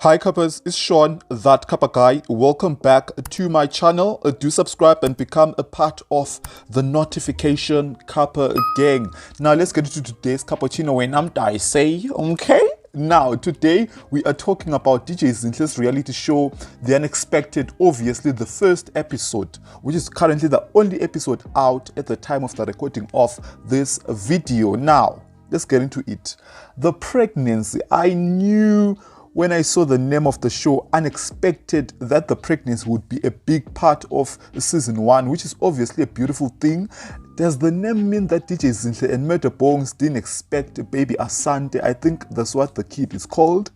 Hi Cuppas, it's Sean, that Cuppa guy. Welcome back to my channel. Do subscribe and become a part of the notification Cuppa gang. Now let's get into today's cappuccino when I say, okay? Now, today we are talking about DJ Zinhle's reality show, The Unexpected, obviously the first episode, which is currently the only episode out at the time of the recording of this video. Now, let's get into it. The pregnancy, I knew when I saw the name of the show, Unexpected, that the pregnancy would be a big part of season 1, which is obviously a beautiful thing. Does the name mean that DJ Zinhle and Murdah Bongz didn't expect a baby Asante? I think that's what the kid is called.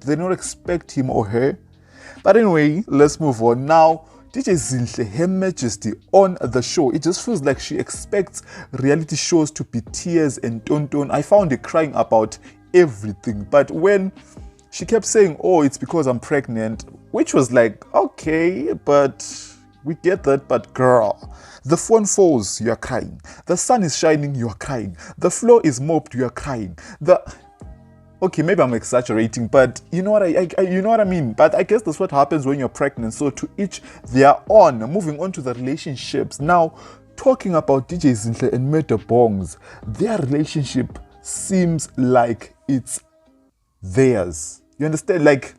Did they not expect him or her? But anyway, let's move on. Now, DJ Zinhle, Her Majesty, on the show, it just feels like she expects reality shows to be tears and tonton. I found her crying about everything, but when she kept saying, oh, it's because I'm pregnant, which was like, okay, but we get that, but girl, the phone falls, you are crying. The sun is shining, you are crying. The floor is mopped, you are crying. Okay, maybe I'm exaggerating, but you know what you know what I mean. But I guess that's what happens when you're pregnant. So to each their own. Moving on to the relationships. Now, talking about DJ Zinhle and Murdah Bongz, their relationship seems like it's theirs. You understand? Like,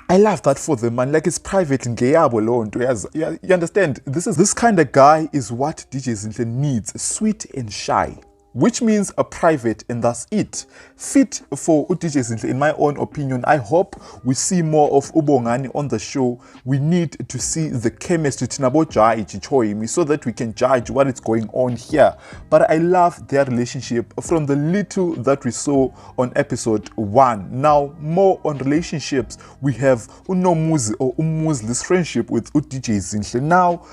I love that for them, man. Like, it's private in Gayabo alone. You understand? This kind of guy is what DJ Zinhle needs. Sweet and shy, which means a private, and that's it. Fit for DJ Zinhle, in my own opinion. I hope we see more of Ubongani on the show. We need to see the chemistry so that we can judge what is going on here. But I love their relationship from the little that we saw on episode 1. Now, more on relationships, we have Unomuzi or Umuzli's friendship with DJ Zinhle. Now,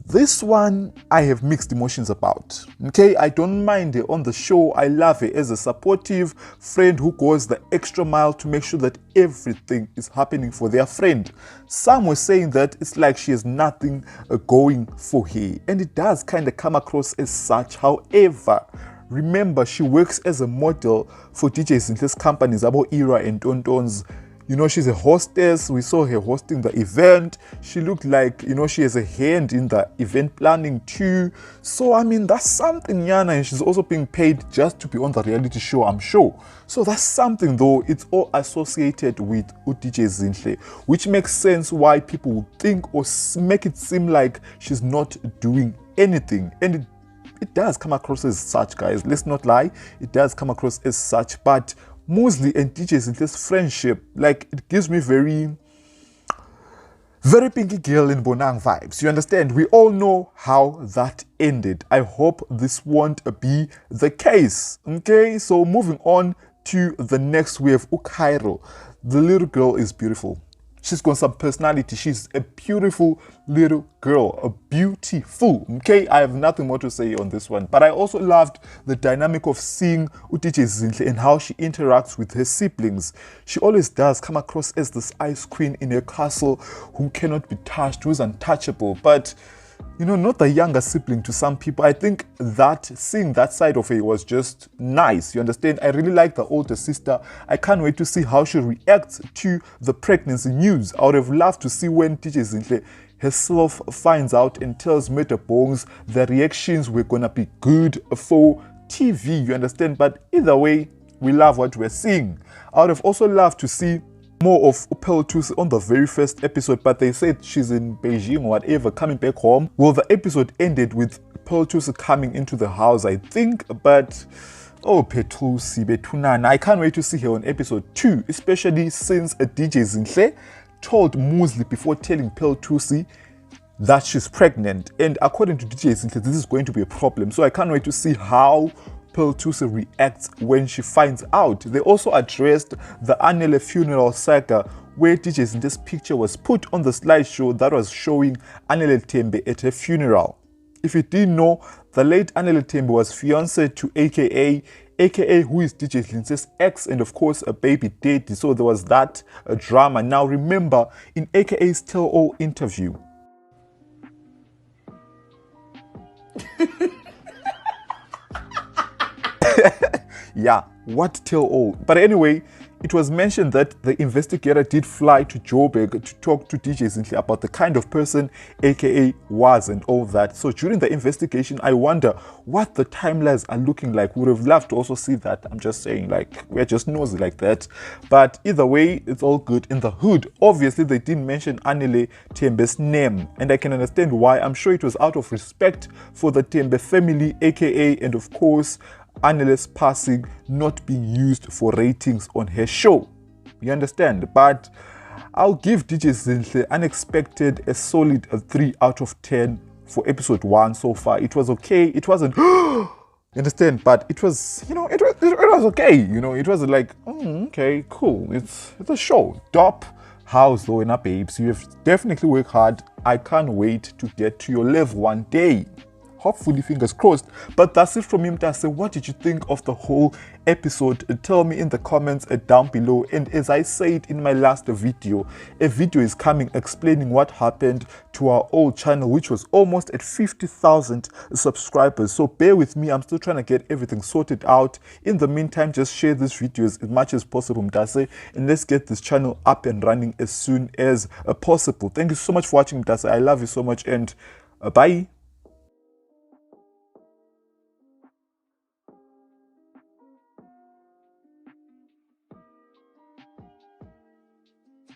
this one, I have mixed emotions about. Okay, I don't mind her on the show. I love her as a supportive friend who goes the extra mile to make sure that everything is happening for their friend. Some were saying that it's like she has nothing going for her, and it does kind of come across as such. However, remember, she works as a model for DJ Zinhle's companies, about Era and Tontons. You know, she's a hostess. We saw her hosting the event. She looked like, you know, she has a hand in the event planning too. So, I mean, that's something, Yana, and she's also being paid just to be on the reality show, I'm sure. So that's something, though. It's all associated with DJ Zinhle, which makes sense why people would think or make it seem like she's not doing anything. And it does come across as such, guys. Let's not lie. It does come across as such, but Musli and DJ Zinhle's friendship, like, it gives me very Pinky Girl in Bonang vibes. You understand? We all know how that ended. I hope this won't be the case. Okay, so moving on to the next wave, Ukairo. The little girl is beautiful. She's got some personality. She's a beautiful little girl, a beautiful. Okay, I have nothing more to say on this one. But I also loved the dynamic of seeing DJ Zinhle and how she interacts with her siblings. She always does come across as this ice queen in her castle who cannot be touched, who's untouchable. But you know, not the younger sibling to some people. I think that seeing that side of her was just nice. You understand? I really like the older sister. I can't wait to see how she reacts to the pregnancy news. I would have loved to see when DJ Zinhle herself finds out and tells Murdah Bongz the reactions were gonna be good for TV. You understand? But either way, we love what we're seeing. I would have also loved to see more of Pearl Thusi on the very first episode, but they said she's in Beijing or whatever, coming back home. Well, the episode ended with Pearl Thusi coming into the house, I think, but oh, Pethusi, Betunana, I can't wait to see her on episode 2, especially since DJ Zinhle told Musli before telling Pearl Thusi that she's pregnant. And according to DJ Zinhle, this is going to be a problem. So I can't wait to see how Pearl Thusi reacts when she finds out. They also addressed the Anele funeral saga, where DJ Zinhle's picture was put on the slideshow that was showing Anele Tembe at her funeral. If you didn't know, the late Anele Tembe was fiancé to aka who is DJ Zinhle's ex, and of course a baby daddy. So there was that drama. Now remember, in AKA's Tell All interview, yeah, what Tell All? But anyway, it was mentioned that the investigator did fly to Joburg to talk to DJ Zinhle about the kind of person AKA was and all that. So during the investigation, I wonder what the timelines are looking like. Would have loved to also see that. I'm just saying, like, we're just nosy like that. But either way, it's all good. In the hood, obviously they didn't mention Anile Tembe's name, and I can understand why. I'm sure it was out of respect for the Tembe family, AKA, and of course Anile's passing not being used for ratings on her show. You understand? But I'll give DJ Zinhle Unexpected a solid 3 out of 10 for episode 1 so far. It was okay. It wasn't you understand, but it was, you know, it was okay. You know, it was like, okay, cool. It's a show. Dope house though, and babes. You have definitely worked hard. I can't wait to get to your level one day. Hopefully, fingers crossed. But that's it from me, Mtase. What did you think of the whole episode? Tell me in the comments down below. And as I said in my last video, a video is coming explaining what happened to our old channel, which was almost at 50,000 subscribers. So bear with me. I'm still trying to get everything sorted out. In the meantime, just share these videos as much as possible, Mtase, and let's get this channel up and running as soon as possible. Thank you so much for watching, Mtase. I love you so much, and bye.